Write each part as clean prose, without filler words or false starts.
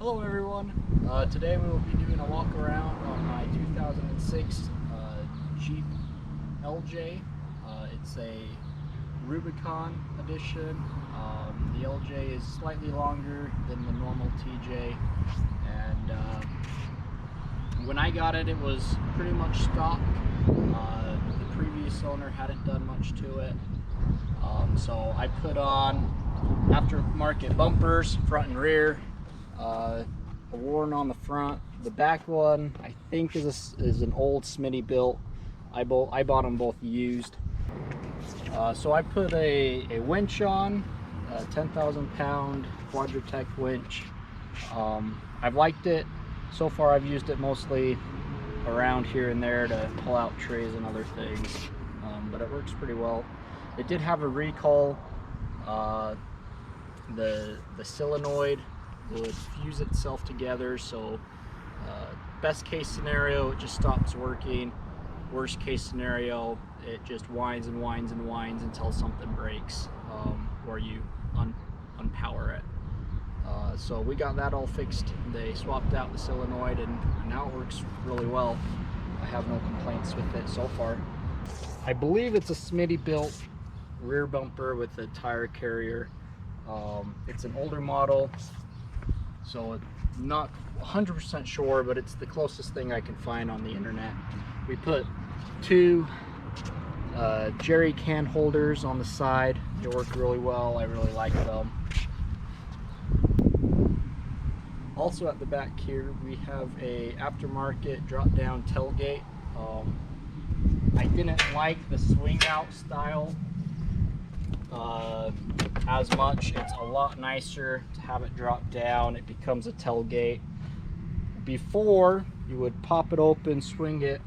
Hello everyone. Today we will be doing a walk around on my 2006 Jeep LJ. It's a Rubicon edition. The LJ is slightly longer than the normal TJ, and when I got it, it was pretty much stock. The previous owner hadn't done much to it, so I put on aftermarket bumpers, front and rear. A Warren on the front. The back one I think is an old Smitty built. I bought them both used. So I put a winch on, a 10,000 pound Quadratec winch. I've liked it. So far I've used it mostly around here and there to pull out trays and other things, but it works pretty well. It did have a recall. The solenoid would fuse itself together, so best case scenario it just stops working. Worst case scenario it just whines and whines and whines until something breaks, or you unpower it. So we got that all fixed. They swapped out the solenoid and now it works really well. I have no complaints with it so far. I believe it's a Smitty built rear bumper with a tire carrier. It's an older model, so I'm not 100% sure, but it's the closest thing I can find on the internet. We put two jerry can holders on the side. They work really well. I really like them. Also at the back here we have a aftermarket drop down tailgate. I didn't like the swing out style as much. It's a lot nicer to have it drop down. It becomes a tailgate. Before you would pop it open, swing it,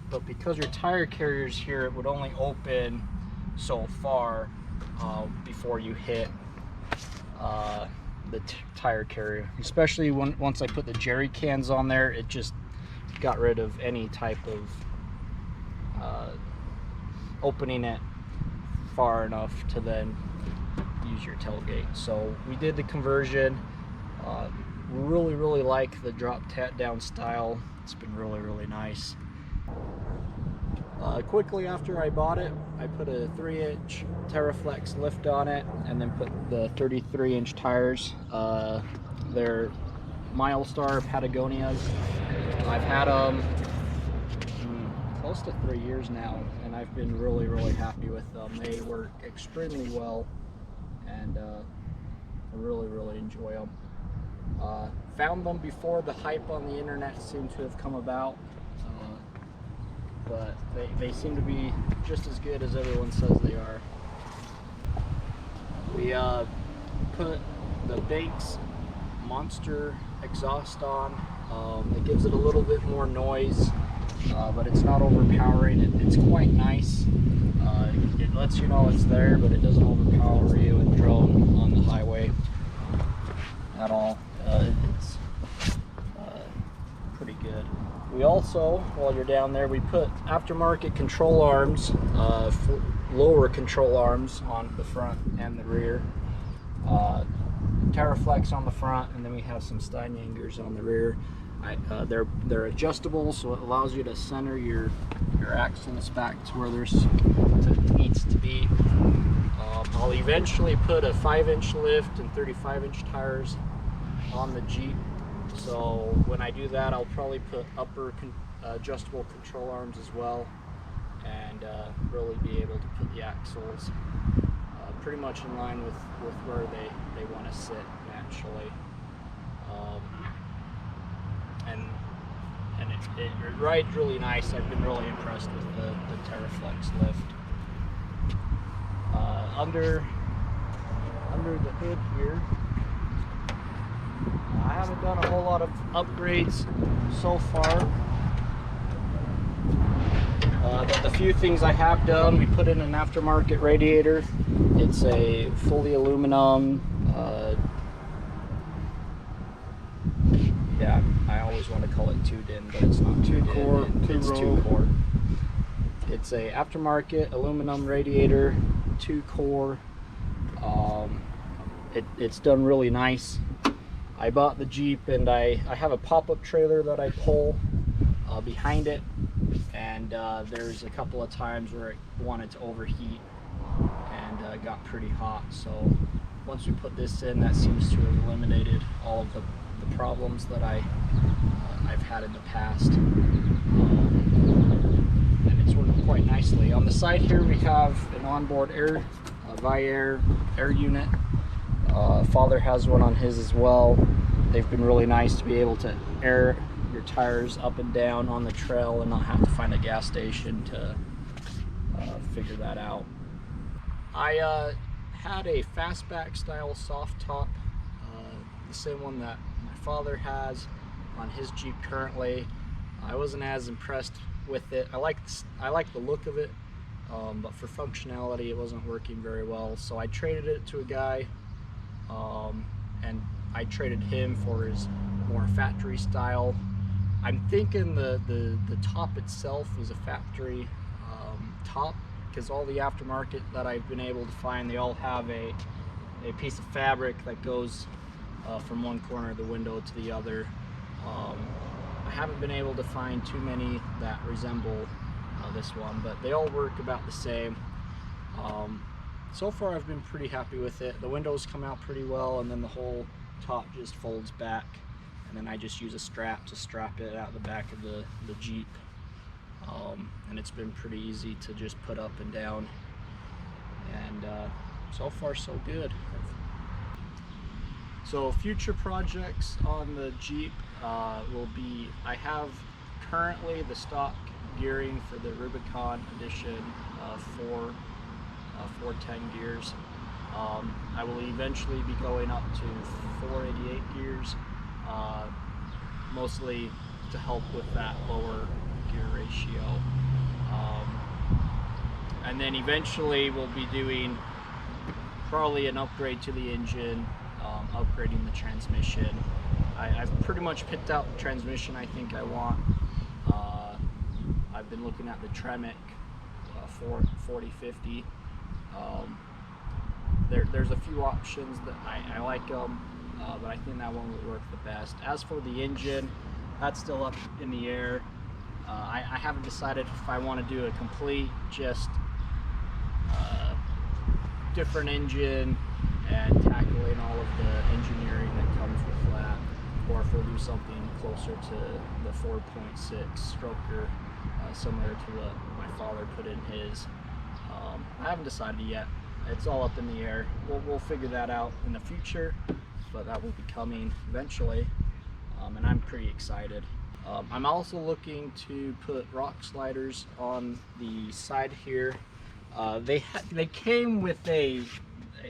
but because your tire carrier's here, it would only open so far before you hit the tire carrier. Especially once I put the jerry cans on there, it just got rid of any type of opening it far enough to then use your tailgate. So we did the conversion. Really like the drop down style. It's been really nice. Quickly after I bought it, I put a 3-inch Teraflex Lift on it and then put the 33-inch tires. They're Milestar Patagonias. I've had them close to 3 years now, and I've been really happy with them. They work extremely well, and I really enjoy them. Found them before the hype on the internet seemed to have come about, but they seem to be just as good as everyone says they are. We put the Banks Monster exhaust on. It gives it a little bit more noise, but it's not overpowering. It's quite nice. It lets you know it's there, but it doesn't overpower you and drone on the highway at all. It's pretty good. We also, while you're down there, we put aftermarket control arms, lower control arms on the front and the rear. Teraflex on the front, and then we have some Steinjagers on the rear. They're adjustable, so it allows you to center your axles back to where it needs to be. I'll eventually put a 5-inch lift and 35-inch tires on the Jeep. So when I do that, I'll probably put upper adjustable control arms as well, and really be able to put the axles pretty much in line with where they want to sit naturally. And it rides really nice. I've been really impressed with the Teraflex Lift. Under the hood here, I haven't done a whole lot of upgrades so far. The few things I have done, we put in an aftermarket radiator. It's a fully aluminum. Yeah, I always want to call it 2-din, but it's not 2-din. It's 2-core. It's a aftermarket aluminum radiator, 2-core. It's done really nice. I bought the Jeep, and I have a pop-up trailer that I pull behind it, and there's a couple of times where it wanted to overheat and got pretty hot. So once we put this in, that seems to have eliminated all of the problems that I've had in the past, and it's working quite nicely. On the side here we have an onboard air Viair air unit. Father has one on his as well. They've been really nice to be able to air your tires up and down on the trail and not have to find a gas station to figure that out. I had a fastback style soft top, the same one that my father has on his Jeep currently. I wasn't as impressed with it. I like the look of it, but for functionality it wasn't working very well, so I traded it to a guy, and I traded him for his more factory style. I'm thinking the top itself is a factory top, because all the aftermarket that I've been able to find, they all have a piece of fabric that goes from one corner of the window to the other. I haven't been able to find too many that resemble this one, but they all work about the same. So far I've been pretty happy with it. The windows come out pretty well, and then the whole top just folds back, and then I just use a strap to strap it out the back of the Jeep. And it's been pretty easy to just put up and down, and so far so good. So future projects on the Jeep will be, I have currently the stock gearing for the Rubicon edition, 410 gears. I will eventually be going up to 488 gears, mostly to help with that lower gear ratio. And then eventually we'll be doing probably an upgrade to the engine, upgrading the transmission. I've pretty much picked out the transmission I think I want. I've been looking at the Tremec 4050. There's a few options that I like them, but I think that one would work the best. As for the engine, that's still up in the air. I haven't decided if I want to do a complete just different engine and tackling all of the engineering that comes with that, or if we'll do something closer to the 4.6 stroker, similar to what my father put in his. I haven't decided yet. It's all up in the air. We'll figure that out in the future, but that will be coming eventually, and I'm pretty excited. I'm also looking to put rock sliders on the side here. They came with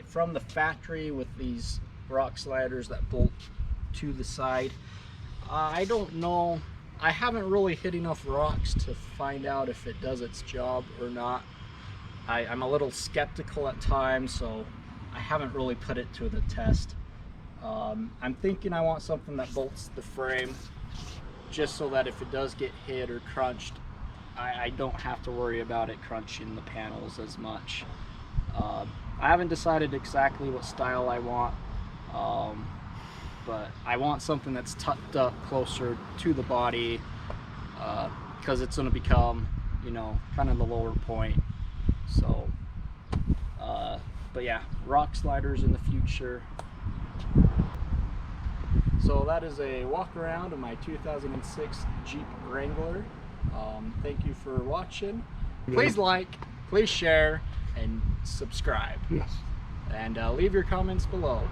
from the factory with these rock sliders that bolt to the side. I don't know. I haven't really hit enough rocks to find out if it does its job or not. I'm a little skeptical at times, so I haven't really put it to the test. I'm thinking I want something that bolts the frame, just so that if it does get hit or crunched, I don't have to worry about it crunching the panels as much. I haven't decided exactly what style I want, but I want something that's tucked up closer to the body, because it's going to become, you know, kind of the lower point. So, but yeah, rock sliders in the future. So that is a walk around of my 2006 Jeep Wrangler. Thank you for watching. Please like, please share, and subscribe. Yes. And leave your comments below.